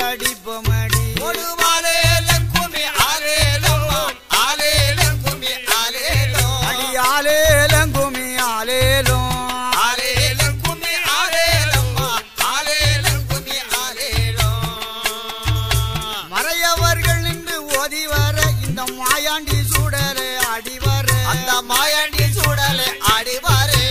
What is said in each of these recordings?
அடிப்பமடி கொடுவாலேலம் கும்மி ஆலேலம்மா ஆலேலம் கும்மி ஆலேலோ அடி ஆலேலம் கும்மி ஆலேலும் ஆலேலம் கும்மி ஆலேலம்மா ஆலேலம் கும்மி ஆலேலோ மறையவர்கள் நின்று ஓதி வர இந்த மாயாண்டி சூடலை அடிவர அந்த மாயாண்டி சூடலை ஆடிவாரே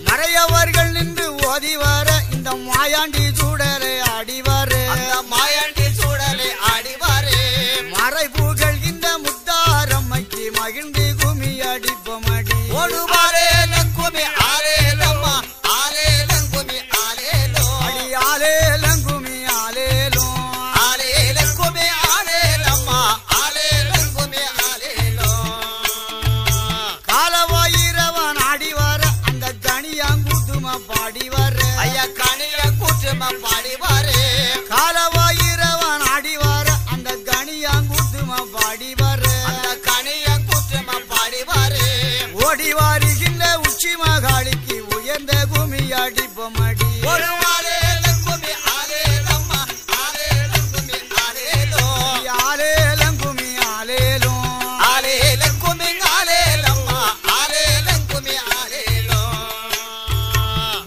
மறையவர்கள் நின்று ஓதி வர இந்த மாயாண்டி சூடலை அடிவர அந்த மாயாண்டி சூடலை ஆடிவாரே மறைபூகள் இந்த முத்தாரம்மைக்கு மகிழ்ந்து குமி அடிப்பமடி கொடுவாலேலம் கும்மி ஆலேலம்மா ஆலேலம் கும்மி ஆலேலோ அடி ஆலேலம் குமி ஆலேலும் ஆலேலம் கும்மி ஆலேலம்மா ஆலேலம் கும்மி ஆலேலோ காலவாயிரவன் ஆடி வர அந்த கனியாங்குதும பாடி வர ஐயா கனிய கூற்றுமா பாடிவாரே காலவாயிரவன் ஆடி வர அந்த கனியாங்குதும பாடி வர அந்த கனிய கூற்றுமா பாடிவாரே ஓடி வாருகின்ற உச்சி மகாளிக்கு உயர்ந்த குமி அடிப்பமடி கொடுவாலேலம் கும்மி ஆலேலம்மா ஆலேலம் கும்மி ஆலேலோ ஆலேலம் குமி ஆலேலும் ஆலேலம் கும்மி ஆலேலம்மா ஆலேலம் கும்மி ஆலேலோ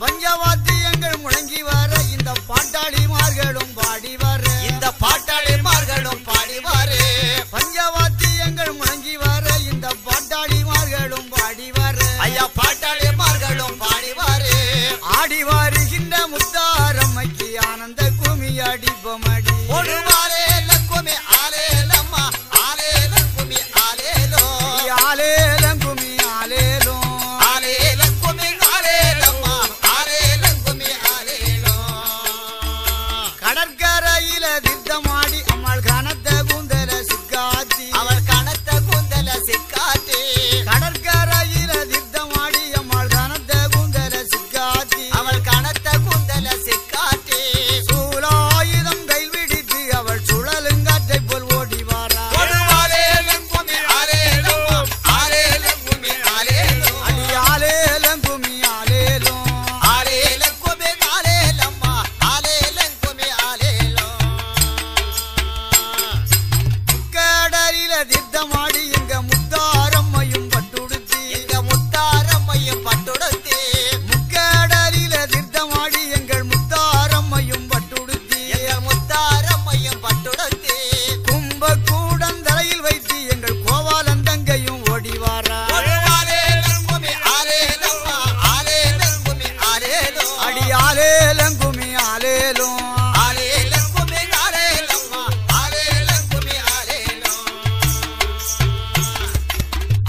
பஞ்சவாத்தியங்கள் முழங்கி வர இந்த பாட்டாளிமார்களும் பாடி வர இந்த பாட்டாளிமார்களும் பாடிவாரே பஞ்சவாத்தியங்கள் முழங்கி வர இந்த பாட்டாளிமார்களும் பாடி வர ஐயா பாட்டாளிமார்களும் பாடிவாரே ஆடி வாருகின்ற முத்தாரம்மைக்கு ஆனந்த குமி அடிப்பமடி கொடுவாலேலம் கும்மி ஆலேலம்மா ஆலேலம் கும்மி ஆலேலோ ஆலேலம் குமி ஆலேலும் ஆலேலம் கும்மி ஆலேலம்மா ஆலேலம் கும்மி ஆலேலோ கடற்கரையில திட்டமாடி அம்மாள் கனத்த கூந்தல சிக்காத்தி அவள் கனத்த கூந்தல சிக்காட்டி கடற்கரையில திட்டமாடி அம்மாள் கனத்த கூந்தல சிக்காத்தி அவள் கனத்த கூந்தல சிக்காட்டி சூலாயுதம் கைவிடித்து அவள் சுழலுங்காற்றை போல் ஓடி வாரா கொடுவாலேலம் கும்மி ஆலேலம்மா ஆலேலம் கும்மி ஆலேலோ அடி ஆலேலம் குமி ஆலேலும் ஆலேலம் கும்மி ஆலேலம்மா ஆலேலம் கும்மி ஆலேலோ கடலில திட்டமாடி எங்க முத்தாரம்மையும் பட்டுடுத்தி எங்க முத்தாரம்மையும் பட்டுடுத்தி முக்கடலில திட்டமாடி எங்கள் முத்தாரம்மையும் பட்டுடுத்தி எங்கள் முத்தாரம்மையும் பட்டுடுத்தி கும்பகூடம் தலையில் வைத்து எங்கள் கோவாலந்தங்கையும் ஓடி வாரா கொடுவாலேலம் கும்மி ஆலேலம்மா ஆலேலம் கும்மி ஆலேலோ அடி ஆலேலம் குமி ஆலேலும் ஆலேலம் கும்மி ஆலேலம்மா ஆலேலம் கும்மி ஆலேலோ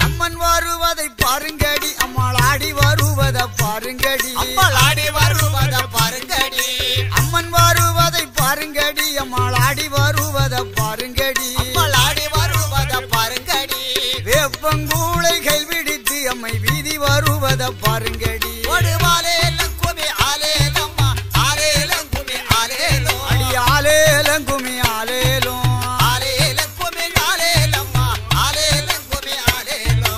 அம்மன் வருவதை பாருங்கடி அம்மாள் ஆடி வருவத பாருங்கடி அம்மாள் ஆடி வருவத பாருங்கடி அம்மன் வருவதை பாருங்கடி அம்மாள் ஆடி வருவத பாருங்கடி அம்மாள் ஆடி வருவத பாருங்கடி வேப்பங்கூளை கைவிடித்து அம்மை வீதி வருவத பாருங்கடி கொடுவாலேலம் கும்மி ஆலேலம்மா ஆலேலம் கும்மி ஆலேலோ அடி ஆலேலம் குமி ஆலேலும் ஆலேலம் கும்மி ஆலேலம்மா ஆலேலம் கும்மி ஆலேலோ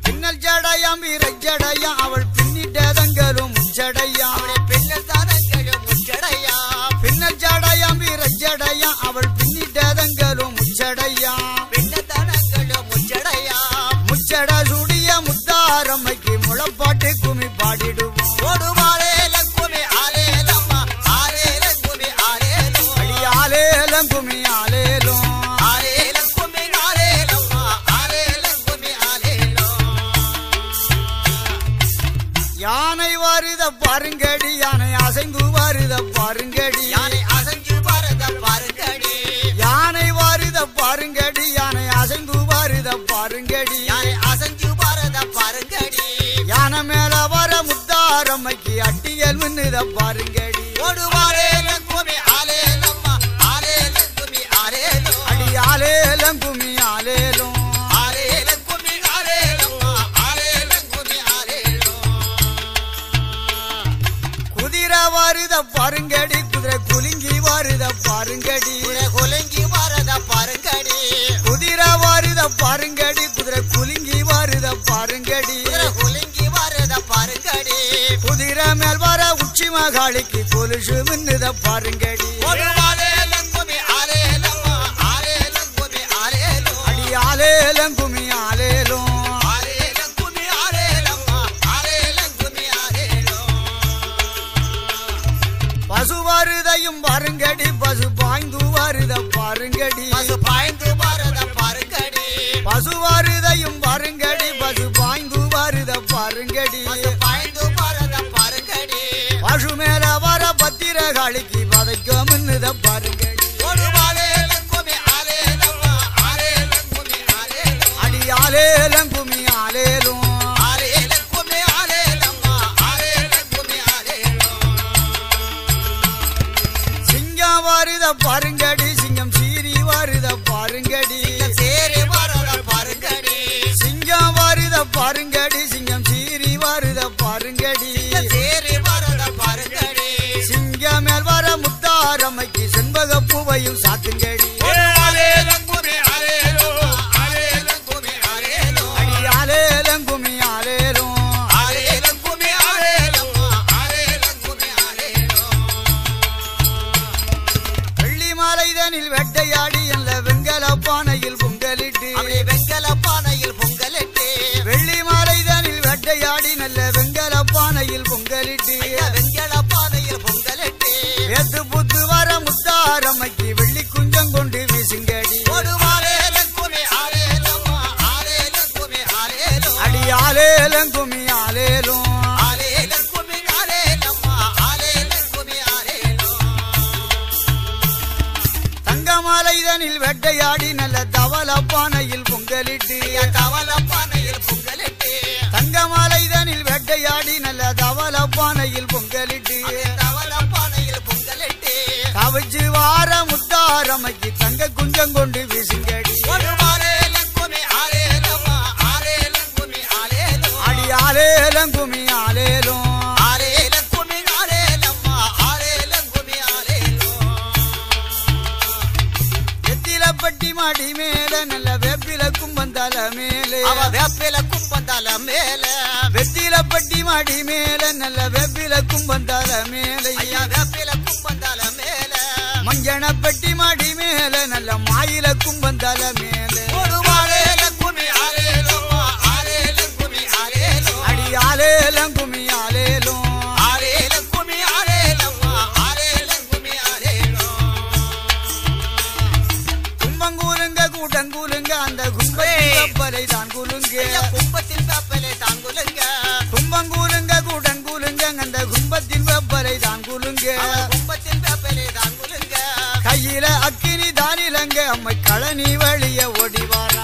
பின்னல் ஜடையாம் வீரஜடையா அவள் பின்னிட்டதங்களும் முச்சடையா அவளை பெண்ணல் தானங்களும் முச்சடையா பின்னல் ஜடையாம் வீரஜடையா அவள் பின்னிட்டதங்களும் முச்சடையா பெண்ணல் தானங்களும் முச்சடையா முச்சட சுடிய முத்தாரம்மைக்கு முளப்பாட்டு குமி பாடிடுவோம் கொடுவாலேலம் கும்மி ஆலேலம்மா ஆலேலம் கும்மி ஆலேலோ அடி ஆலேலம் குமி ஆலேலும் ஆலேலம் கும்மி ஆலேலம்மா ஆலேலம் கும்மி ஆலேலோ யானை வருத பாருங்கடி யானை அசைந்து வருத பாருங்கடி யானை அசைஞ்சு வரத பாருங்கடி யானை வருத பாருங்கடி யானை அசைந்து வருத பாருங்கடி யானை அசைஞ்சு வரத பாருங்கடி யானை மேல வர முத்தாரம்மைக்கு அட்டியல் மின்னுத பாருங்கடி கொடுவாலேலம் கும்மி ஆலேலம்மா ஆலேலம் கும்மி ஆலேலோ அடி ஆலேலம் குமி ஆலேலும் ஆலேலம் கும்மி ஆலேலம்மா ஆலேலம் கும்மி ஆலேலோ குதிரை வருத பாருங்கடி குதிரை குலுங்கி வருத பாருங்கடி குலங்கி வரத பாருங்கடி குதிரை வருத பாருங்கடி குதிரை குலுங்கி வருத பாருங்கடி குலங்கி வரத பாருங்கடி குதிரை மேல் வர உச்சி மகாளிக்கு கொலுசு மின்னுத பாருங்கடி ஆலேலங்குமி ஆலேலம்மா ஆலேலங்குமி ஆலேலோ அடி ஆலேலங்குமி ஆலேலும் ஆலேலங்குமி ஆலேலம்மா ஆலேலங்குமி ஆலேலோ பசு வருதையும் பாருங்கடி பசு பாய்ந்து வருத பாருங்கடி பசு பாய்ந்து வரத பாருங்கடி பசு வருதையும் பாருங்கடி பசு பாய்ந்து வருத பாருங்கடி பசு பாய்ந்து வரத பாருங்கடி பசு மேல வர பத்திரகாளிக்கு வதைக்க மின்னுத பாருங்கடி ஆலேலங்குமி ஆலேலம்மா ஆலேலங்குமி ஆலேலோ அடி ஆலேலங்குமி ஆலேலும் ஆலேலங்குமி ஆலேலம்மா ஆலேலங்குமி ஆலேலோ சிங்கம் வருத பாருங்கடி சிங்கம் சீறி வருத பாருங்கடி சேரி வரத பாருங்கடி சிங்கம் வருத பாருங்கடி சிங்கம் சீறி வருத பாருங்கடி சேரி வரத பாருங்கடி சிங்கம் மேல் வர முத்தாரம்மைக்கு செண்பக பூவையும் சாத்துங்கடி ஆலேலங்குமி ஆலேலோ ஆலேலங்குமி ஆலேலோ அடி ஆலேலங்குமி ஆலேலும் ஆலேலங்குமி ஆலேலம்மா ஆலேலங்குமி ஆலேலோ வெள்ளி மாலைதனில் வெட்டையாடி எல்ல வெங்கல பானையில் பொங்கலிட்டு அப்படி வெங்கல பானையில் பொங்கலிட்டு வெள்ளி மாலைதனில் வெட்டையாடி நல்ல வெங்கல பானையில் பொங்கலிட்டு வெங்கல பானையில் பொங்கலிட்டு வேத்து புத்து வர முத்தாரம்மைக்கு வெள்ளி குஞ்சம் கொண்டு வீசுங்கடி ஆலேலங்குமி ஆலேலம்மா ஆலேலங்குமி ஆலேலோ அடி ஆலேலங்குமி ஆலேலும் ஆலேலங்குமி ஆலேலம்மா ஆலேலங்குமி ஆலேலோ தங்க மாலைதனில் வெட்டையாடி நல்ல தவள பானையில் பொங்கலிட்டு கவல பானையில் பொங்கலிட்டு தங்க மாலைதனில் வெட்டையாடி நல்ல தவள பானையில் பொங்கலிட்டு கவல பானையில் பொங்கலிட்டு கவிச்சு வார முத்தாரம்மைக்கு தங்க குஞ்சம் கொண்டு வீசுங்கடி ஆலேலங்குமி ஆலேலம்மா ஆலேலங்குமி ஆலேலோ அடி ஆலேலங்குமி ஆலேலும் ஆலேலங்குமி ஆலேலம்மா ஆலேலங்குமி ஆலேலோ எத்திலப்பட்டி மாடி மேல நல்ல வேப்பில கும்பந்தல மேலே அவ வேப்பில கும்பந்தால மேல வெத்திலப்பட்டி மாடி மேல நல்ல வேப்பில கும்பந்தல மேலே ஐயா வேப்பில கும்பந்தால மேல மஞ்சனப்பட்டி மாடி மேல நல்ல மாயில கும்பந்தல மேலே ஆலேலங்குமி ஆலேலம்மா ஆலேலங்குமி ஆலேலோ அடி ஆலேலங்குமி ஆலேலும் ஆலேலங்குமி ஆலேலம்மா ஆலேலங்குமி ஆலேலோ கும்பங்கூலுங்க கூட்டங்கூலுங்க அந்த கும்பத்தின் கப்பலை தான் கூலுங்க கும்பத்தின் கப்பலை தாங்குலுங்க கும்பங்கூலுங்க கூட்டங்கூலுங்க அந்த கும்பத்தின் வெப்பலை தான் கூலுங்க கும்பத்தின் கப்பலை தாங்குலுங்க கையில அக்கினி தானிலங்க அம்மை கழனி வழிய ஓடிவாரா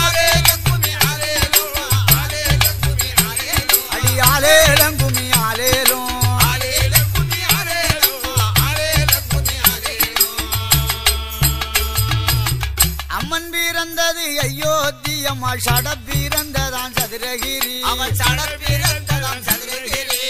ஆலேலங்குமி ஆலேலம்மா ஆலேலங்குமி ஆலேலோ அடி ஆலேலங்குமி ஆலேலும் ஆலேலங்குமி ஆலேலம்மா ஆலேலங்குமி ஆலேலோ அம்மன் பிறந்தது அயோத்தி அம்மா சட பிறந்ததான் சதுரகிரி அவன் சடப்பிறந்ததாம் சதுரகிரி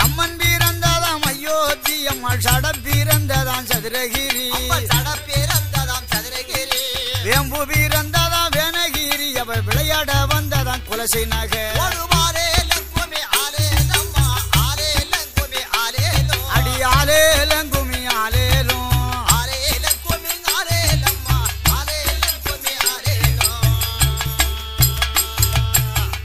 அம்மன் பிறந்ததாம் அயோத்தி அம்மா சட பிறந்ததான் சதுரகிரி அவன் சடப்பிறந்ததாம் சதுரகிரி வேம்பு பிறந்ததான் வேனகிரி அவ விளையாட வந்ததான் குலசை நகர் ஆலேலங்குமி ஆலேலம்மா ஆலேலங்குமி ஆலேலோ அடி ஆலேலங்குமி ஆலேலும் ஆலேலங்குமி ஆலேலம்மா ஆலேலங்குமி ஆலேலோ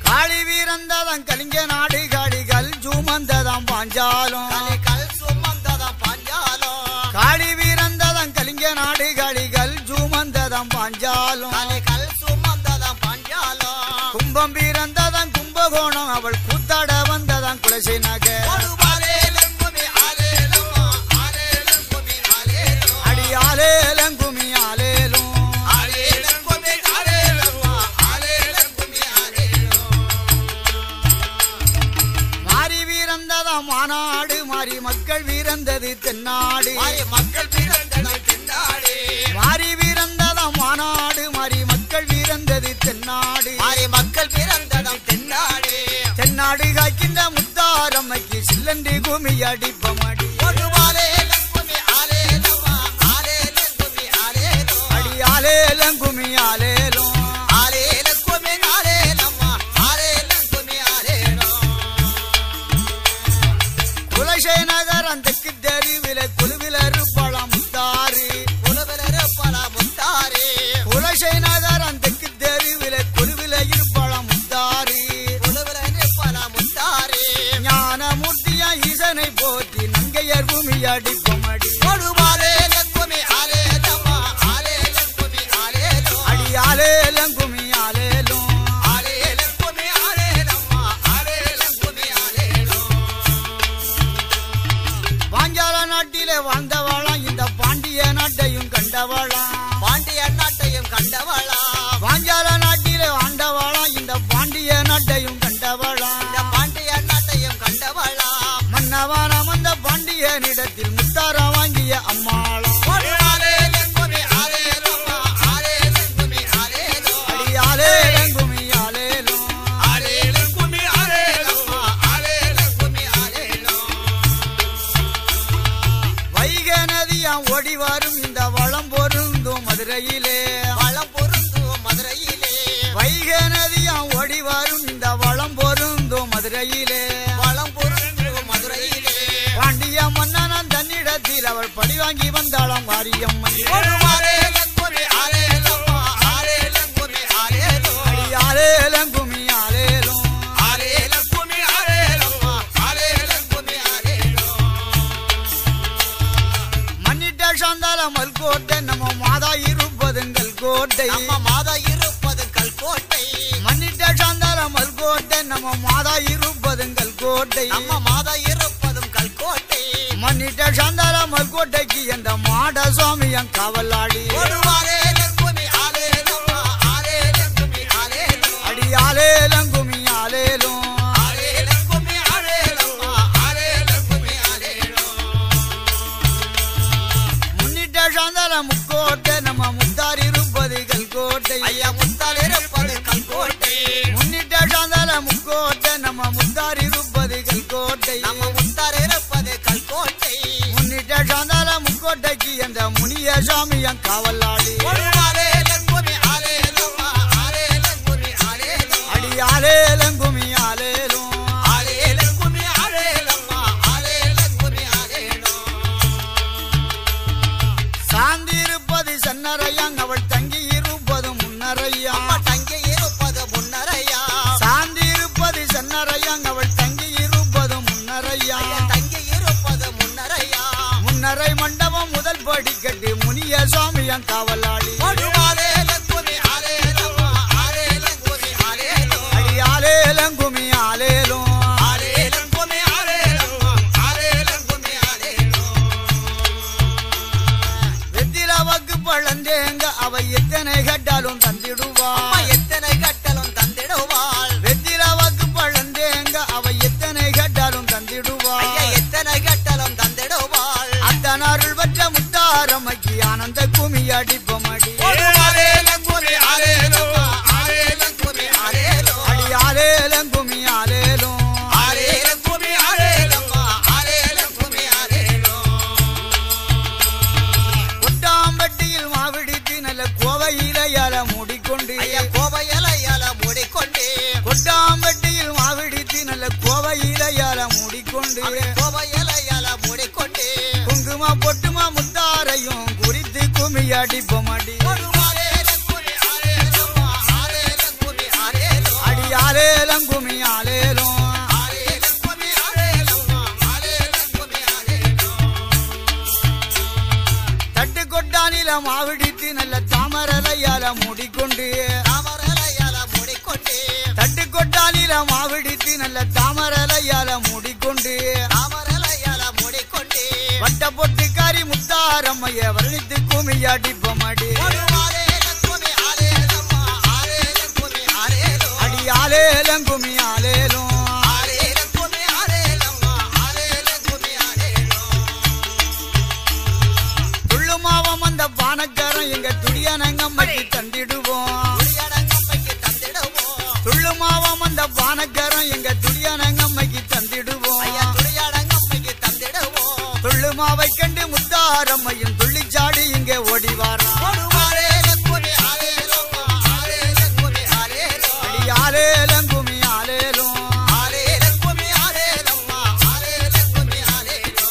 காளி வீரந்ததான் கலிங்க நாடு காளிகள் ஜூமந்ததாம் பாஞ்சாலும் கலிகள் சுமந்ததாம் பாஞ்சாலோ காளி வீரந்ததான் கலிங்க நாடு காளிகள் ஜூமந்ததாம் பாஞ்சாலும் கலிகள் சுமந்ததாம் பாஞ்சாலோ கும்பம் பிறந்ததான் கும்பகோணம் அவள் கூத்தாட வந்ததான் குலசை நகர் ஆலேலங்குமி ஆலேலம்மா ஆலேலங்குமி ஆலேலோ அடி ஆலேலங்குமி ஆலேலும் ஆலேலங்குமி ஆலேலம்மா ஆலேலங்குமி ஆலேலோ மாறி வீரந்ததாம் மாநாடு மாறி மக்கள் வீரந்தது தென்னாடு மாறி மக்கள் பிறந்ததாம் தென்னாடு மாறி வீரந்ததாம் மாநாடு மாறி மக்கள் வீரந்தது தென்னாடு மாறி மக்கள் பிறந்ததாம் தென்னாடு தென்னாடு காய்க்கின்ற முத்தாரம்மைக்கு சில்லன் அடி கொடுவாலே லக்குமி ஆலேலம்மா ஆலேலக்குமி ஆலேலோ அடி ஆலேலம் குமி ஆலேலும் ஆலேலக்குமி ஆலேலம்மா ஆலேலக்குமி ஆலேலோ பாஞ்சால நாட்டிலே வாழ்ந்தவாளாம் இந்த பாண்டிய நாட்டையும் கண்டவாளாம் பாண்டிய நாட்டையும் கண்டவளா பாஞ்சால நாட்டிலே ஆண்டவாளாம் இந்த பாண்டிய நாட்டையும் கண்டவாளாம் இந்த பாண்டிய நாட்டையும் கண்டவளா மன்னவான அந்த பாண்டியனிடத்தில் முத்தார வாங்கிய அம்மாளாம் கொடுவாலே லக்குமி ஆலேலம்மா ஆலேலக்குமி ஆலேலோ அடி ஆலேலம் குமி ஆலேலும் ஆலேலக்குமி ஆலேலம்மா ஆலேலக்குமி ஆலேலோ வைகை நதியாம் ஓடி வரும் இந்த வளம் பொருந்தும் மதுரையிலே வளம் பொருந்தும் மதுரையிலே வைகை நதியாம் ஓடி வரும் இந்த வளம் பொருந்தும் மதுரையிலே வளம் பொருந்தும் மதுரையிலே பாண்டிய மன்னன் தன்னிடத்தில் அவள் பழி வாங்கி வந்தாளாம் வாரியம்மன் கொடுவாலே லக்குமி ஆலேலம்மா ஆலேலக்குமி ஆலேலோ அடி ஆலேலம் குமி ஆலேலும் ஆலேலக்குமி ஆலேலம்மா ஆலேலக்குமி ஆலேலோ மன்னிட்ட சாந்தால மல்கோட்டை நம்ம மாதா இருப்பதுங்கள் கோட்டை நம்ம மாதா இருப்பது கல்கோட்டை மன்னிட்ட சாந்தால மல்கோட்டை நம்ம மாதா இருப்பதுங்கள் கோட்டை நம்ம மாதா இருப்பதும் கல்கோட்டை மன்னிட்ட சாந்தால மல்கோட்டைக்கு என்ற மாட சுவாமியம் காவலாளி கொடுவாலே லக்குமி ஆலேலம்மா ஆலேலக்குமி ஆலேலோ அடி ஆலேலம் குமி ஆலேலும் ஆலேலக்குமி ஆலேலம்மா ஆலேலக்குமி ஆலேலோ முன்னிட்ட சாந்தால முக்கோட்டை நம்ம முத்தார் இருப்பதுகள் கோட்டை ஐயா முத்தால் இருப்பது கல்கோட்டை முன்னிட்ட சாந்தால முக்கோட்டை நம்ம முத்தார் இருப்பதுகள் கோட்டை நம்ம முத்தால் இருப்பது கல்கோட்டை முன்னிட்ட சாந்தால முக்கோட்டைக்கு என்ற முனிய சாமியம் காவலாளி கொடுவாலே லக்குமி ஆலேலம்மா ஆலேலக்குமி ஆலேலோ அடி ஆலேலம் குமி ஆலேலும் ஆலேலக்குமி ஆலேலம்மா ஆலேலக்குமி ஆலேலோ சாந்தி இருப்பது சன்னரையாங் அவள் தங்கி இருப்பது முன்னரையா அம்மா தங்கி இருப்பது முன்னரையா சாந்தி இருப்பது சன்னரையாங் அவள் தங்கி இருப்பது முன்னரையா தங்கி இருப்பது முன்னரையா முன்னரை மண்டபம் முதல் படிக்கட்டு முனிய சுவாமியம் காவலாளி கொடுவாலே லக்குமி ஆலேலம்மா ஆலேலக்குமி ஆலேலோ அடி ஆலேலம் குமி ஆலேலும் ஆலேலக்குமி ஆலேலம்மா ஆலேலக்குமி ஆலேலோ வெத்தில வக்கு பழந்தேங்க அவ எத்தனை கட்டாலும் தந்திடுவா அம்மா எத்தனை கட்டலும் தந்திடுவாள் வெத்தில வக்கு பழந்தேங்க அவ எத்தனை கட்டாலும் தந்திடுவா ஐயா எத்தனை கட்டலும் தந்திடுவாள் அத்தன் அருள் பெற்ற முத்தாரம்மைக்கு ஆனந்த குமி அடிப்பமடி கொடுவாலே லக்குமி ஆலேலம்மா ஆலேலக்குமி ஆலேலோ அடி ஆலேலம் குமி ஆலேலும் ஆலேலக்குமி ஆலேலம்மா ஆலேலக்குமி ஆலேலோ கொட்டாம்பட்டியில் மாவிடித்து நல்ல கோவையிலையால மூடிக்கொண்டு ஐயா கோவையலையால மூடிக்கொண்டே கொட்டாம்பட்டியில் மாவிடித்து நல்ல கோவையிலையால மூடிக்கொண்டு கோவையலையால மூடிக்கொண்டே குங்கும பொட்டுமா முத்தாரையும் குறித்து குமி அடிப்பமடி கொடுவாலே லக்குமி ஆலேலம்மா ஆலேலக்குமி ஆலேலோ அடி ஆலேலம் குமி ஆலேலும் ஆலேலக்குமி ஆலேலம்மா ஆலேலக்குமி ஆலேலோ தட்டு கொட்டானில மாவிடித்து நல்ல தாமரலையால மூடிக்கொண்டு தாமரலையால மூடிக்கொண்டே தட்டு கொட்டானில மாவிடித்து நல்ல தாமரலையால மூடிக்கொண்டு தாமரலையால மூடிக்கொண்டே வட்ட பொட்டுக்காரி முத்தாரம்மைய வர்ணித்து குமி அடிப்பமடி கொடுவாலே லக்குமி ஆலேலம்மா ஆலேலக்குமி ஆலேலோ அடி ஆலேலம் குமி ஆலேலும் ஆலேலக்குமி ஆலேலம்மா ஆலேலக்குமி ஆலேலோ துள்ளுமாவம் அந்த பானக்காரன் எங்க துடியனங்கம்மைக்கு தந்திடுவோம் துரியடங்கம்மைக்கு தந்திடுவோம் துள்ளுமாவம் அந்த பானக்காரன் எங்க துடியனங்கம்மைக்கு தந்திடுவோம் ஐயா துரியடங்கம்மைக்கு தந்திடுவோம் துள்ளுமாவை கண்டு முத்தாரம்மையும் துள்ளிச்சாடி இங்கே ஓடி வாரா கொடுவாலே லக்குமி ஆலேலம்மா ஆலேலக்குமி ஆலேலோ அடி ஆலேலம் குமி ஆலேலும் ஆலேலக்குமி ஆலேலம்மா ஆலேலக்குமி ஆலேலோ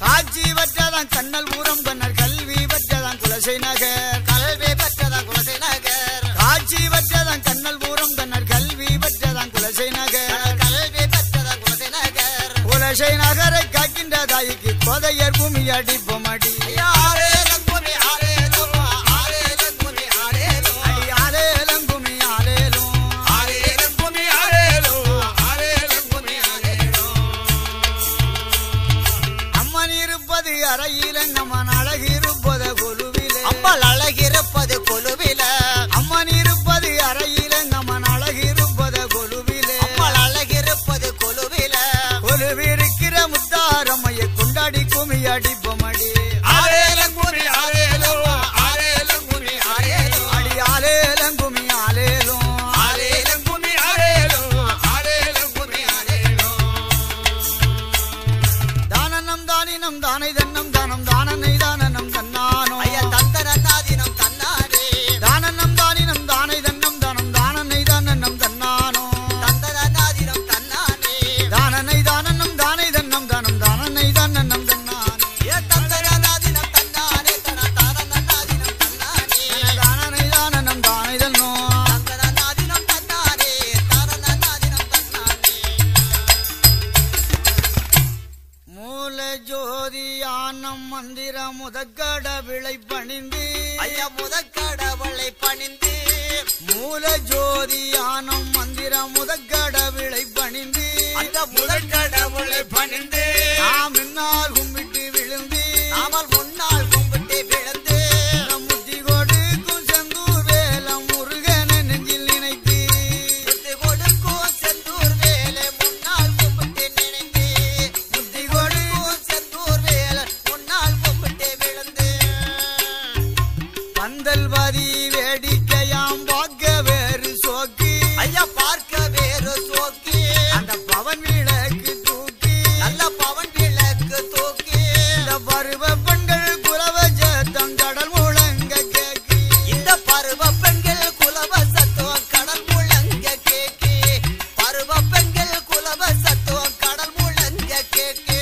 காட்சி வற்றதான் கண்ணல் ஊரம் கண்ணர் கல்வி வற்றதான் குலசை நகர் கல்வி பெற்றதான் குலசை நகர் காட்சி வற்றதான் கண்ணல் ஊரம் கண்ணர் கல்வி வற்றதான் குலசை நகர் கல்வி பெற்றதான் குலசை நகர் குலசை நகரை காக்கின்ற தாய்க்கு கொதையர் பூமி அடிப்போம் அடி ஐயா ஆரேலம் கும்மி ஆரேலம் ஆரேலம் கும்மி ஆரேலம் அடி ஆலேலம் கும்மி ஆலேலும் ஆரேலம் கும்மி ஆரேலம் ஆரேலம் கும்மி ஆரேலம் அம்மன் இருப்பது அறையில நம்மன் அழகு இருப்பது கொலுவிலே அம்மாள் அழகிருப்பது கொலுவில அம்மன் இருப்பது அறையில நம்மன் அழகு இருப்பது கொலுவிலே அம்மாள் அழகிருப்பது கொலுவில கொலுவிருக்கிற முத்தாரம்மையை கொண்டாடி கும்மி அடிப்போம் அடி ஆரேலம் கும்மி ஆரேலம் ஆரேலம் கும்மி ஆரேலம் அடி ஆலேலம் கும்மி ஆலேலும் ஆரேலம் கும்மி ஆரேலம் ஆரேலம் கும்மி ஆரேலம் தானனம் தானினம் தானை தன்னம் தானம் தானனை தானனம் தன்னானோ ஐயா தந்தனநாதினம் தன்னாரே தானனம் தானினம் தானை தன்னம் தானம் தானனை தானனம் தன்னானோ தந்தனநாதினம் தன்னானே தானனை தானனம் தானை தன்னம் தானம் தானனை தானனம் தன்னானே ஏ தந்தனநாதினம் தன்னானே தனதானநாதினம் தன்னானே தானனை தானனம் தானை தன்னோ தந்தனநாதினம் தன்னானே தானநாதினம் தன்னானே மூல ஜோதியானம் மந்திர முதற்கட விளை பணிந்து ஐயா முதற்கடவுளை பணிந்து மூல ஜோதியானம் மந்திர முதற்கட விளை பணிந்து அந்த முதற்கடவுளை பணிந்து நாம் முன்னால் கும்பிட்டு விழுந்து நாமல் முன்னால் கும்பிட்டு விழுந்து முத்தி கொடுக்கும் செந்தூர் வேலம் முருகனை நெஞ்சில் நினைத்து புத்தி கொடுக்கும் செந்தூர் வேலை முன்னால் கும்பிட்டு நினைந்து புத்தி கொடுக்கும் செந்தூர் வேலை முன்னால் கும்பிட்டு விழுந்து பந்தல்வாதி வேடிக்கையாம் பார்க்க வேறு சோக்கு ஐயா பார்க்க வேறு சோக்கி அந்த பவன் விளக்கு தூக்கி நல்ல பவன் விளக்கு தூக்கி இந்த பருவ பெண்கள் குலவ ஜத்தம் கடல் முழங்க கேக்கு இந்த பருவ பெண்கள் குலவ சத்துவம் கடல் முழங்க கேக்கு பருவ பெண்கள் குலவ சத்துவம் கடல் முழங்க கேக்கு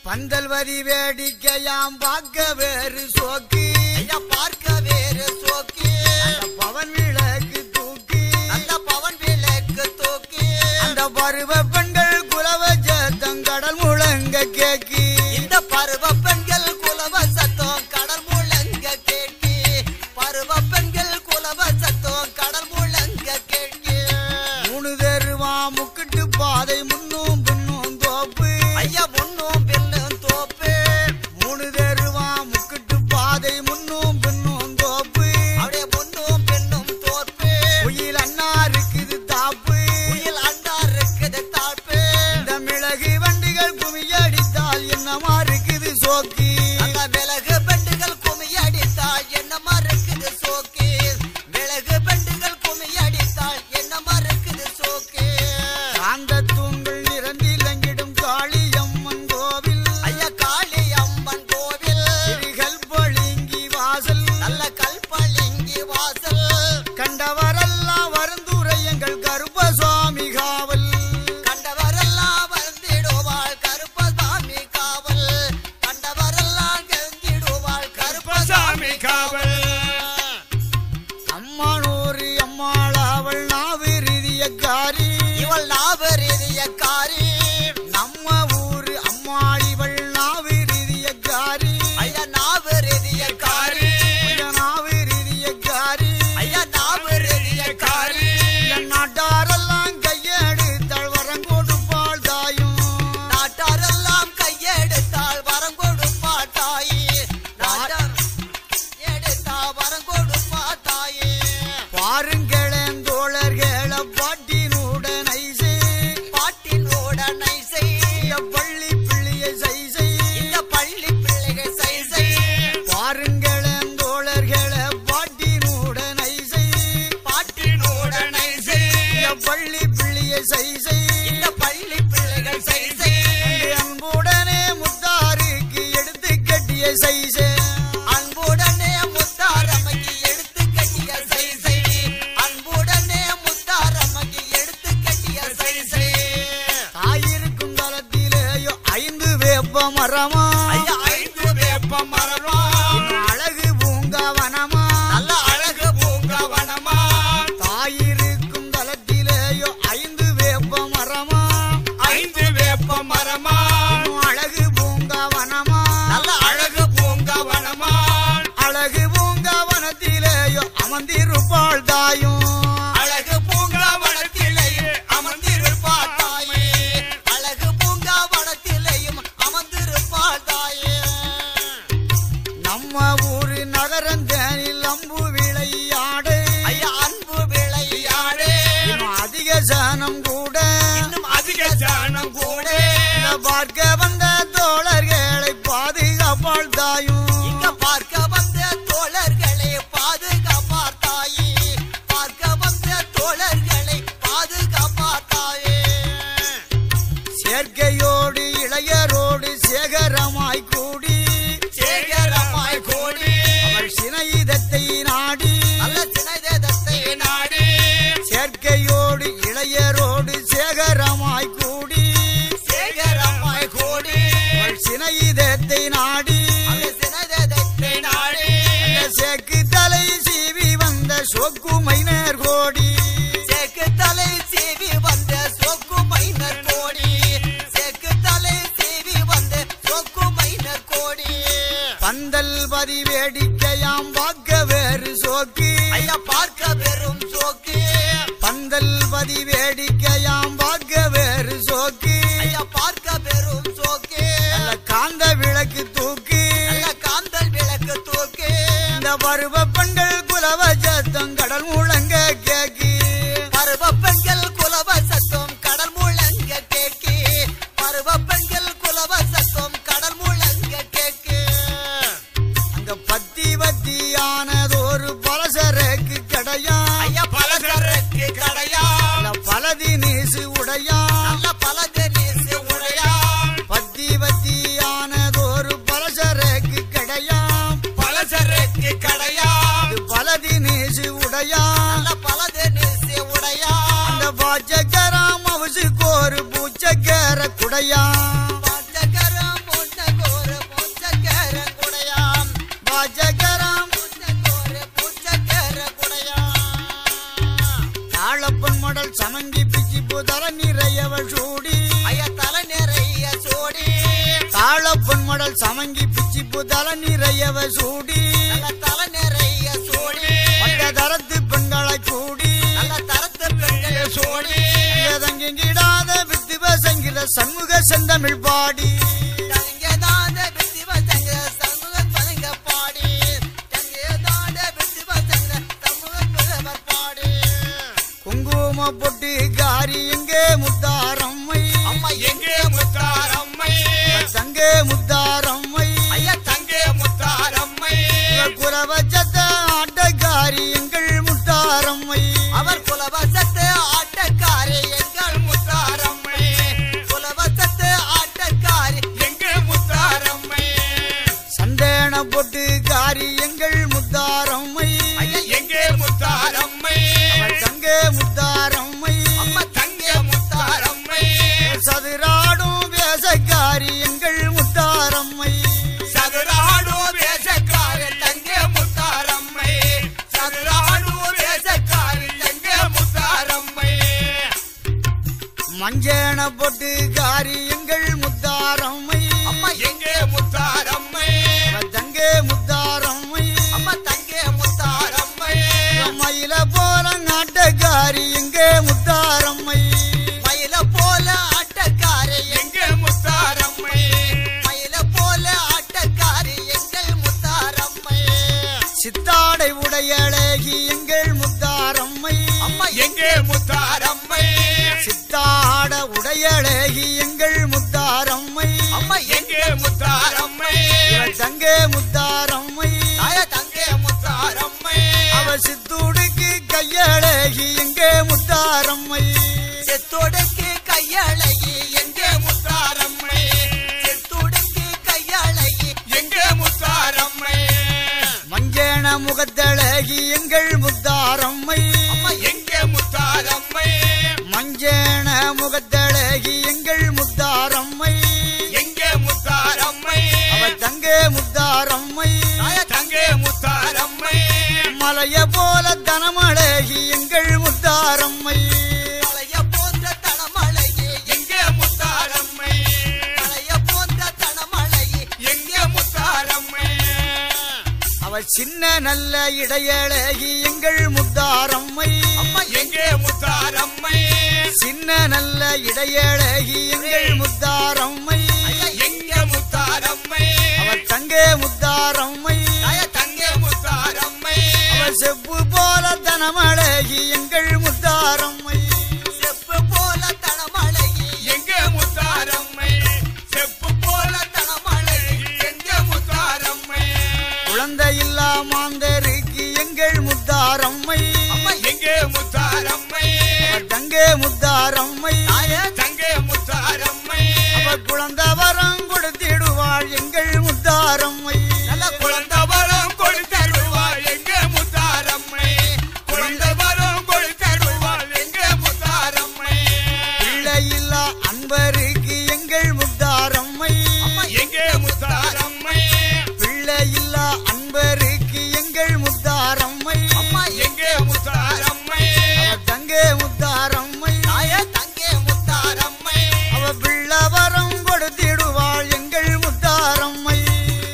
பந்தல்வதி வேடிக்கையாம் பார்க்க வேறு சோக்கு ஐயா பார்க்க வேறு சோக்கி அந்த பவன் விளக்கு தூக்கி நல்ல பவன் விளக்கு தூக்கி அந்த பருவ பெண்கள் குலவ ஜத்தம் கடல் முழங்க கேக்கு இந்த பருவ பெண்கள் குலவ சத்துவம் கடல் முழங்க கேக்கு பருவ பெண்கள் குலவ சத்துவம் கடல் முழங்க கேக்கு மூணு தெருவா முக்கிட்டு பாதை முன்னும் பின்னும் தோப்பு ஐயா முன்னும் பின்னும் தோப்பு மூணு தெருவா முக்கிட்டு பாதை முன்னும் பின்னும் தோப்பு அப்படியே முன்னும் பின்னும் தோப்பு குயில் அண்ணா இருக்குது தாப்பு குயில் அண்டா இருக்குது தாழ்ப்பு இந்த மிளகு வண்டிகள் குமியடித்தால் என்னமா இருக்குது சோக்கு அந்த மிளகு பெண்டுகள் கும்மி அடித்தால் என்னமா இருக்குது சோக்கு மிளகு பெண்டுகள் கும்மி அடித்தால் என்னமா இருக்குது சோக்கு காந்த தூண்கள் நிறந்திலங்கிடும் காளியம்மன் கோவில் ஐயா காளி அம்மன் கோவில் திரிகள் பளிங்கி வாசல் நல்ல கல்பளிங்கி வாசல் கண்டவரெல்லாம் வருந்துரை எங்கள் கருப்பசுவாமி காவல் கண்டவரெல்லாம் வந்திடுவாள் கருப்பசாமி காவல் கண்டவரெல்லாம் கந்திடுவாள் கருப்பசாமி காவல் அம்மானூர் அம்மாளாவள் நாவிருதியக்காரி இவள் நாபரீதியக்காரி நம்ம ஊரு அம்மாளிவள் நாவிருதியக்காரி ஐயா நாபரீதியக்காரி நாவிருதியக்காரி ஐயா நாபரீதியக்காரி நாட்டாரெல்லாம் கையெடுத்தாள் வரம் கொடுப்பாள் தாயும் நாட்டாரெல்லாம் கையெடுத்தாள் வரம் கொடுப்பா தாயே நாட்டார் எடுத்தா வரம் கொடுப்பா தாயே பாருங்களேன் தோழர்கள பாட்டினுடன் ஐசே பாட்டினோட நைசை பள்ளி பிள்ளையை சைசை இந்த பள்ளி பிள்ளைகள் சைசை பாருங்களேன் தோழர்கள பாட்டினுடன் ஐசை பாட்டினோட நைசை பள்ளி பிள்ளையை சைசை இந்த பள்ளி பிள்ளைகள் சைசை அன்புடனே முத்தாருக்கு எடுத்து கட்டிய சைசை அன்புடனே முத்தாரமைக்கு எடுத்து கட்டிய சைசை அன்புடனே முத்தாரமைக்கு எடுத்து கட்டிய சைசை தாயிருக்கும் தளத்திலேயோ 5 வேப்ப மரமா ஐயா 5 வேப்ப மரமா அழகு பூங்காவனமா நல்ல அழகு பூங்காவனமா தாயிருக்கும் தளத்திலேயோ 5 வேப்ப மரமா 5 வேப்ப வேப்ப மரமா அழகு பூங்காவனமா நல்ல அழகு பூங்காவனமா அழகு பூங்காவனத்திலேயோ அமர்ந்திருப்பாள் தாயும் அழகு பூங்காவனத்திலேயே அமர்ந்திருப்பாள் தாயே அழகு பூங்காவனத்திலேயும் அமர்ந்திருப்பாள் தாயே நம்ம ஊரு நகரந்தேனில் அம்பு விளையாடு ஐயா அன்பு விளையாடு இன்னும் அதிக ஜனம் கூட இன்னும் அதிக ஜனம் கூட இந்த பார்க்க வந்த தோழர்களை பாதுகாப்பாள் தாயும் இங்க பார்க்க வந்த தோழர்களை பாதுகாப்பார் தாயே பார்க்க வந்த தோழர்களை பாதுகாப்பார் தாயே சேர்க்கையோடு இளையரோடு சேகரமாய் கூடி சேகரமாய் கோடி அவள் சிநேகிதத்தை நாடி நல்ல சிநேகிதத்தை நாடி சேர்க்கையோடு இளையரோடு சேகரமாய் கூடி சேகரமாய் கோடி அவள் சிநேகிதத்தை நாடி அந்த சிநேகிதத்தை நாடி அந்த சேக்கு தலை சீவி வந்த சொக்கு மைனர் கோடி சேக்கு தலை சீவி வந்த சொக்கு மைனர் கோடி சேக்கு தலை சீவி வந்த சொக்கு மைனர் கோடி பந்தல் பதி வேடிக்கையாம் பார்க்க வேறு சோக்கு ஐயா பார்க்க வெறும் சோக்கு பந்தல் பதி வேடிக்கையாம் பார்க்க வேறு சோக்கு ஐயா பார்க்க வெறும் சோக்கு நல்ல காந்த விளக்கு தூக்கு நல்ல காந்தல் விளக்கு தூக்கு இந்த பருவ பெண்கள் குலவ சத்தம் கடல் முழங்க கேக்கு பருவ பெண்கள் குலவ சத்தம் கடல் முழங்க கேக்கு பருவ பெண்கள் குலவ சத்தம் கடல் முழங்க கேக்கு அங்க பத்தியானதொரு பலசரக்கு கடையா ஐயா பலசரக்கு கடையா பலதி நீசு உடையா நல்ல பலது நீசு உடையா பத்தியானதொரு பலசரக்கு கடையா பலசரக்கு கடையா பலதி நீசு உடையா நல்ல பலது நீசு உடையா அந்த பாச்சக்கராம் அவசுக்கு ஒரு பூச்சக்கர குடையா பச்சக்கரம் பூச்சக்கோர பூச்சக்கரம் குடையா பாச்சக்கராம் பூச்சக்கோர பூச்சக்கர குடையா தாழப்பன் மடல் சமங்கி பிச்சி புதர நிறையவள் சூடி ஐயா தலை நிறைய சோடி தாழப்பன் மடல் சமங்கி பிச்சி புதர நிறையவ சூடி நல்ல தலை நிறைய சோடி பட்ட தரத்து பெண்களை கூடி நல்ல தரத்து பெண்கள் சோடி தங்கிடாத வித்துவ சங்கில சண்முக செந்தமிழ் பாடி தங்கேதாத வித்திவ சங்க சண்முக பதங்க பாடி தங்கேதாத வித்திவ சங்க சண்முக புலவர் பாடி குங்கும பொட்டு காரி எங்கே முத்தாரம்மை அம்மா எங்கே முத்தாரம்மை தங்கே முத்தாரம்மை ஐயா தங்கே முத்தாரம்மை குறவ சத்த ஆட்டக்காரி எங்கள் முத்தாரம்மை அவர் குலவசத்து ஆட்டக்காரி எங்கள் முத்தாரம்மை குலவசத்து ஆட்டக்காரி எங்கே முத்தாரம்மை சந்தேன பொட்டு காரி எங்கள் முத்தாரம்மை ஐயா எங்கே முத்தாரம்மை தங்கே முத்தாரம்மை அம்மா தங்கே முத்தாரம்மை சதுராடும் வேசக்காரி எங்கள் முத்தாரம்மை சதுராடு வேஷக்காரி எங்கே முத்தாரம்மை சதுராடு வேஷக்காரி எங்கே முத்தாரம்மை மஞ்சேன பொட்டு காரி எங்கள் முத்தாரம்மை அம்மா எங்கே முத்தாரம்மை தங்கே முத்தாரம்மை அம்மா தங்கே முத்தாரம்மை மயில போல நாட்டக்காரி எங்கே முத்தாரம்மை மயில போல ஆட்டக்காரி எங்கே முத்தாரம்மை மயில போல ஆட்டக்காரி எங்கள் முத்தாரம்மை சித்தாடை உடையழகி எங்கள் முத்தாரம்மை அம்மா எங்கே முத்தாரம்மை சித்தாட உடையழகி எங்கள் முத்தாரம்மை அம்மா எங்கே முத்தாரம்மை தங்கே முத்தாரம்மை தாய தங்கே முத்தாரம்மை அவ சித்தூடுக்கு கையழகி எங்கே முத்தாரம்மை செத்தோடுக்கு கையழகி எங்கே முத்தாரம்மை செத்தோடுக்கு கையழகி எங்கே முத்தாரம்மை மஞ்சேன முகத்தழகி எங்கள் முத்தாரம்மை அம்மா எங்கே முத்தாரம்மை மஞ்சேன முகத்தழகி எங்கள் முத்தாரம்மை எங்கே முத்தாரம்மை அவ தங்கே முத்தார சின்ன நல்ல இடையழகி எங்கள் முத்தாரம்மை அம்மா எங்கே முத்தாரம்மை சின்ன நல்ல இடையழகி எங்கள் முத்தாரம்மை எங்க முத்தாரம்மை அவள் தங்கே முத்தாரம்மை தங்கே முத்தாரம்மை அவள் செப்பு போல தனமழகி எங்கள் முத்தாரம்மை செப்பு போல தனமழகி எங்க முத்தாரம்மை செப்பு போல தனமழகி எங்க முத்தாரம்மை குழந்தையில்லா மாந்தருக்கு எங்கள் முத்தாரம்மை எங்கே முத்தாரம்மை அவள் தங்கே முத்தாரம்மை தங்கே முத்தாரம்மை அவள் குழந்தை வரம் கொடுத்திடுவாள் எங்கள் முத்தாரம்மை நல்ல குழந்தை வரம் கொடுத்தருவாள் எங்க முத்தாரம்மை குழந்தை வரம் கொடுத்தருவாள் எங்க முத்தாரம்மை பிள்ளையில்லா அன்பருக்கு எங்கள் முத்தாரம்மை எங்கே முத்தாரம்மை பிள்ளையில்லா அன்பருக்கு எங்கள் முத்தாரம்மை எங்கே முத்தாரம்மை அவள் தங்கே முத்தாரம்மை தங்கே முத்தாரம்மை அவள் பிள்ளை வரம் கொடுத்திடுவாள் எங்கள் முத்தாரம்மை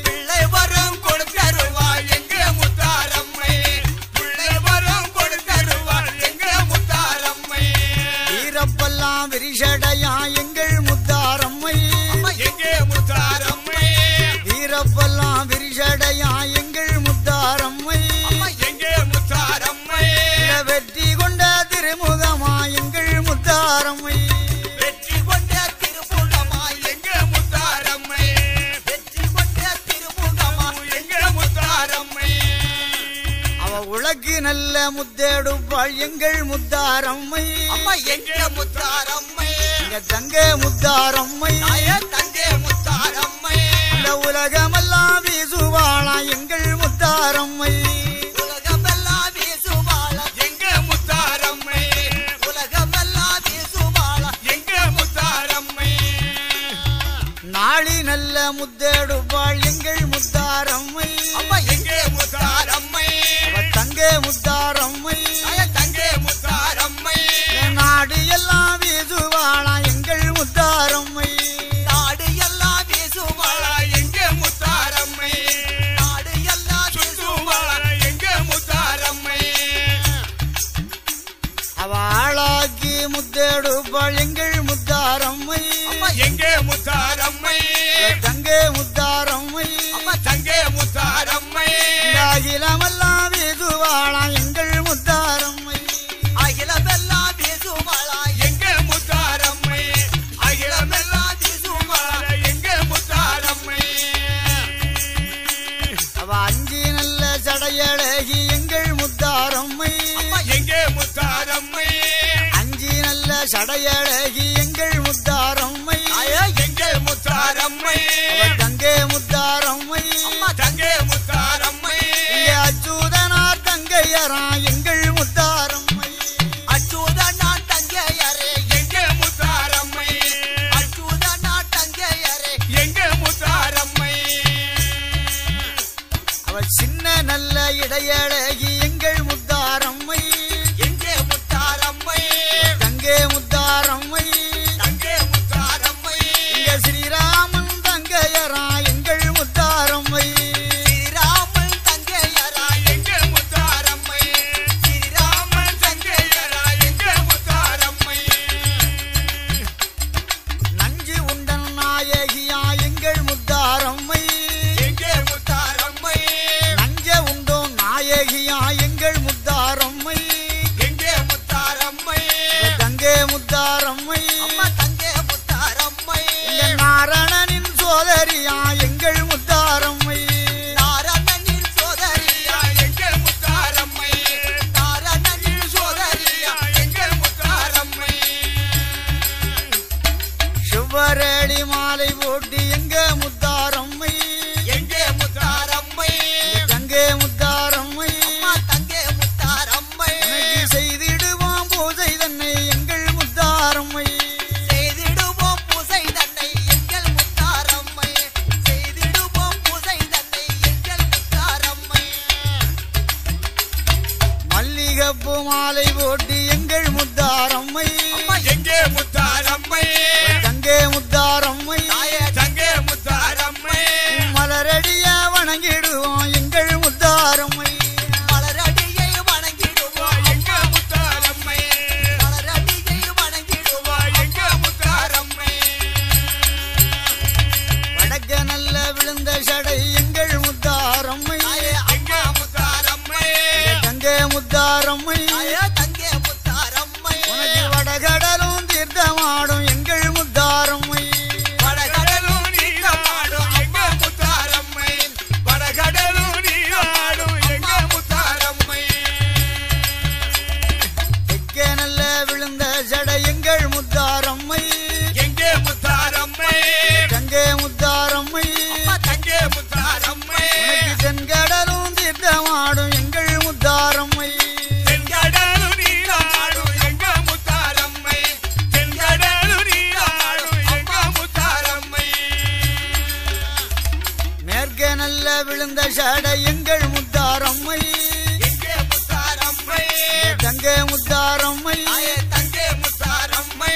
பிள்ளை வரம் கொடுத்தருவாள் எங்க முத்தாரம்மை பிள்ளை வரம் கொடுத்தருவாள் எங்க முத்தாரம்மை வீரப்பெல்லாம் விரிசடையா எங்கள் முத்தாரம்மை எங்கே முத்தாரம்மை வீரப்பெல்லாம் விரிசடையா எங்கள் முத்தாரம்மை எங்கே முத்தாரம்மை வெற்றி கொண்ட திருமுகமா எங்கள் முத்தாரம்மை வெற்றி கொண்ட திருமுகமா எங்க முத்தாரம்மை வெற்றி கொண்ட திருமுகமா எங்க முத்தாரம்மை அவ உலகு நல்ல முத்தேடுப்பாள் எங்கள் முத்தாரம்மை எங்க முத்தாரம்மை எங்க தங்க முத்தாரம்மை தங்கே முத்தாரம்மை இந்த உலகமெல்லாம் வீசுவாளா எங்கள் முத்தாரம்மை உலகமெல்லாம் வீசுவாள எங்க முத்தாரம்மை உலகமெல்லாம் வீசுவாள எங்க முத்தாரம்மை நாளி நல்ல முத்தேடுப்பாள் எங்கள் முத்தாரம்மை எங்கே முத்தாரம்மை அவ தங்க முத்தாரம்மை தங்கே முத்தாரம்மை நாடு எல்லாம் வீசுவாளா எங்கள் முத்தாரம்மை நாடு எல்லாம் வீசுவாள எங்க முத்தாரம்மை நாடு எல்லாம் சுத்துவாள எங்க முத்தாரம்மை அவ ஆளாக்கி முத்தேடுப்பாள் எங்கள் முத்தாரம்மை எங்கே முத்தாரம்மை தங்க முத்தாரம்மை தங்கே முத்தாரம்மை அகிலமெல்லாம் வீசுவாளா எங்கள் முத்தாரம்மை அகிலமெல்லாம் வீசுவாள எங்க முத்தாரம்மை அகிலமெல்லாம் வீசுவாள எங்க முத்தாரம்மை அவ அஞ்சி நல்ல சடையழகி எங்கள் முத்தாரம்மை எங்கே முத்தாரம்மை அஞ்சி நல்ல சடையழகி எங்கள் முத்தாரம்மை எங்கே முத்தாரம்மை அவ தங்கே முத்தாரம்மை தங்கே முத்தாரம்மை இங்கே அச்சுதனார் தங்கையரா எங்கள் முத்தாரம்மை அச்சுதனா தங்கையரே எங்கே முத்தாரம்மை அச்சுதனா தங்கையரே எங்க முத்தாரம்மை அவ சின்ன நல்ல இடையழகி எங்கள் முத்தாரம்மை எங்கே முத்தாரம்மை தங்கே முத்தாரம்மை தங்கே முத்தாரம்மை இங்க ஸ்ரீராமன் தங்கையரா எங்கள் முத்தாரம்மை ஸ்ரீராமன் தங்கையரா எங்க முத்தாரம்மை ஸ்ரீராமன் தங்கையரா எங்க முத்தாரம்மை நஞ்சு உண்டன் நாயகியா எங்கள் முத்தாரம்மை எங்கே முத்தாரம்மை நஞ்ச உண்டோம் நாயகியா எங்கள் முத்தாரம்மை எங்கே முத்தாரம்மை தங்கே முத்தாரம்மை தங்கே முத்தாரம்மை இங்க நாரணனின் சோதரியா எங்கள் முத்தாரம்மை நாரணனின் சோதரியா எங்க முத்தாரம்மை நாரணனின் சோதரியா எங்க முத்தாரம்மை சுவரடி மாலை போட்டு எங்க முத்தாரம்மை எங்கே முத்தாரம்மை தங்கே முத்தாரம்மை தங்கே முத்தாரம்மை எனக்கு செய்திடுவோம் பூஜை தன்னை எங்கள் முத்தாரம்மை செய்திடுவோம் பூசை தன்னை எங்கள் முத்தாரம்மை விழுந்த சடை எங்கள் முத்தாரம்மை எங்கே முத்தாரம்மை தங்கே முத்தாரம்மை தங்கே முத்தாரம்மை உனக்கு வடகடலும் தீர்த்தமாடும் எங்கள் முத்தாரம்மை வடகடலும் நீராடும் எங்கே முத்தாரம்மை வடகடலும் நீராடும் எங்கே முத்தாரம்மை தெற்கே நல்ல விழுந்த சடை எங்கள் முத்தாரம்மை எங்கே முத்தாரம்மை தங்கே முத்தாரம்மை தங்கே முத்தாரம்மை உனக்கு தென்கடலும் தீர்த்தமாடும் எங்கள் முத்தாரம்மை தென்கடலும் நீராடும் எங்கே முத்தாரம்மை தென்கடலும் நீராடும் எங்கே முத்தாரம்மை மேற்கே நல்ல விழுந்த சடை எங்கள் முத்தாரம்மை எங்கே முத்தாரம்மை தங்கே முத்தாரம்மை தங்கே முத்தாரம்மை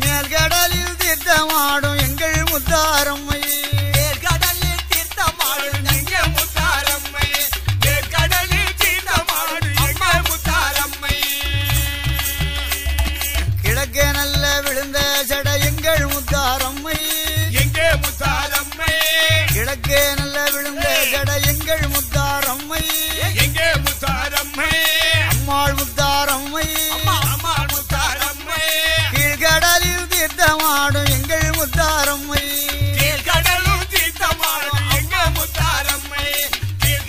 மேல்கடலில் தீர்த்தமாடும் எங்கள் முத்தாரம்மை கடலில் தீர்த்தமாடும் எங்கே முத்தாரம்மை கடலில் தீர்த்தமாடு எங்கே முத்தாரம்மை கிழக்கே நல்ல விழுந்த சடை எங்கள் முத்தாரம்மை எங்கே முத்தாரம்மை கிழக்கே நல்ல விழுந்த சடை எங்கள் முத்தாரம்மை எங்கே முத்தாரம்மை அம்மாள் முத்தாரம்மை அம்மாள் முத்தாரம்மை கீழ்கடலில் தீர்த்தமாடும் எங்கள் முத்தாரம்மை கடலும் தீர்த்தமாடு எங்கே முத்தாரம்மை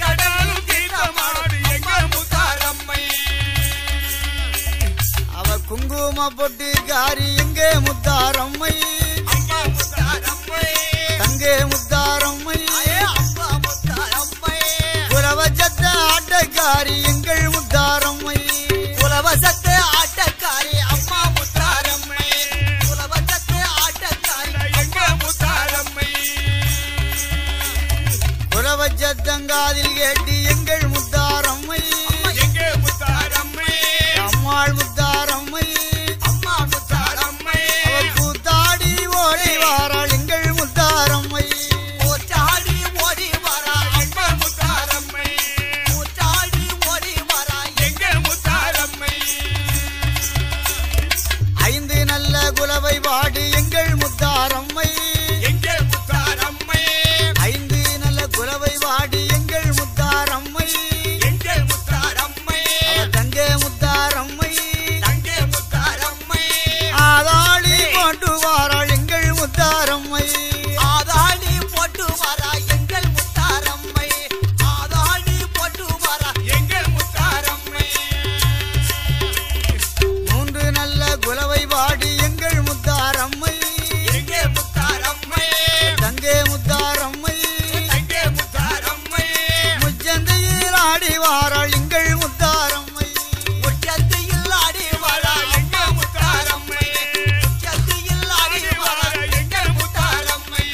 கடலும் தீர்த்தமாடு எங்கே முத்தாரம்மை அவ குங்கும பொட்டுக்காரி எங்கே முத்தாரம்மை அம்மா முத்தாரம்மை தங்கே முத்தாரம்மை அப்பா முத்தாரம்மை புறவச்சத்த ஆட்டக்காரி எங்கள் முத்தாரம்மை குலவசத்து ஆட்டக்காரி அம்மா முத்தாரம்மை குலவசத்து ஆட்டக்காரி எங்கே முத்தாரம்மை புறவச்சத்தங்காதில் கேட்டி எங்கள் முத்தாரம்மை எங்கே முத்தாரம்மை அம்மாள் முத்தாரம்மை அம்மா முத்தாரம்மை அவ கூத்தாடி ஓடி வாராள் எங்கள் முத்தாரம்மை கூத்தாடி ஓடி வரா எங்கே முத்தாரம்மை கூத்தாடி ஓடி வரா எங்கே முத்தாரம்மை ஐந்து நல்ல குலவை வாடி எங்கள் முத்தாரம்மை எங்கே முத்தாரம்மை ஐந்து நல்ல குலவை வாடி எங்கள் முத்தாரம்மை எங்கே முத்தாரம்மை அவ தங்கே முத்தாரம்மை தங்கே முத்தாரம்மை ஆதாளி போட்டு வாராள் எங்கள் முத்தாரம்மை ஆதாளி போட்டு வரா எங்கள் முத்தாரம்மை ஆதாளி போட்டு வரா எங்கே முத்தாரம்மை மூன்று நல்ல குலவை வாடி எங்கள் முத்தாரம்மை எங்கே முத்தாரம்மை தங்கே முத்தாரம்மை தங்கே முத்தாரம்மை முச்சந்தையில் ஆடி வாராள் எங்கள் முத்தாரம்மை உச்சத்தில் ஆடி வரா எங்கே முத்தாரம்மை உச்சத்தில் ஆடி வரா எங்கே முத்தாரம்மை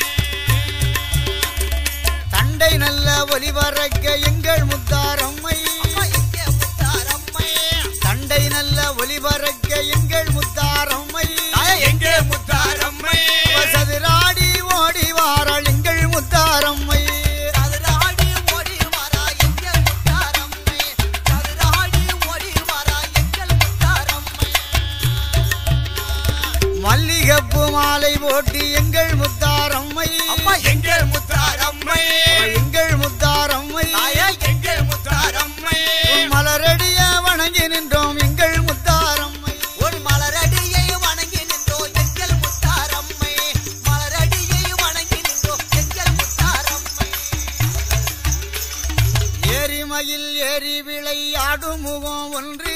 தண்டை நல்ல ஒலிபரக்க எங்கள் முத்தாரம்மை எங்கே முத்தாரம்மை தண்டை நல்ல ஒலிபரக்க எங்கள் முத்தாரம்மை எங்கே முத்தாரம்மை சதுராடி ஓடி வாராள் எங்கள் முத்தாரம்மை சதுராடி ஓடி வரா எங்கள் முத்தாரம்மை சதுராடி ஓடி வரா எங்கள் முத்தாரம்மை மல்லிகப்பு மாலை போட்டி எங்கள் முத்தாரம்மை எங்கே முத்தாரம்மை எங்கள் முத்தாரம்மை எங்கே முத்தாரம்மை மலரடிய வணங்கி நின்றோம் எங்கள் முத்தாரம்மை ஒரு மலரடியை வணங்கி நின்றோ எங்கள் முத்தாரம்மை மலரடியை வணங்கி நின்றோ எங்கள் முத்தாரம்மை ஏரிமயில் ஏரி விளையாடும் முகம் ஒன்று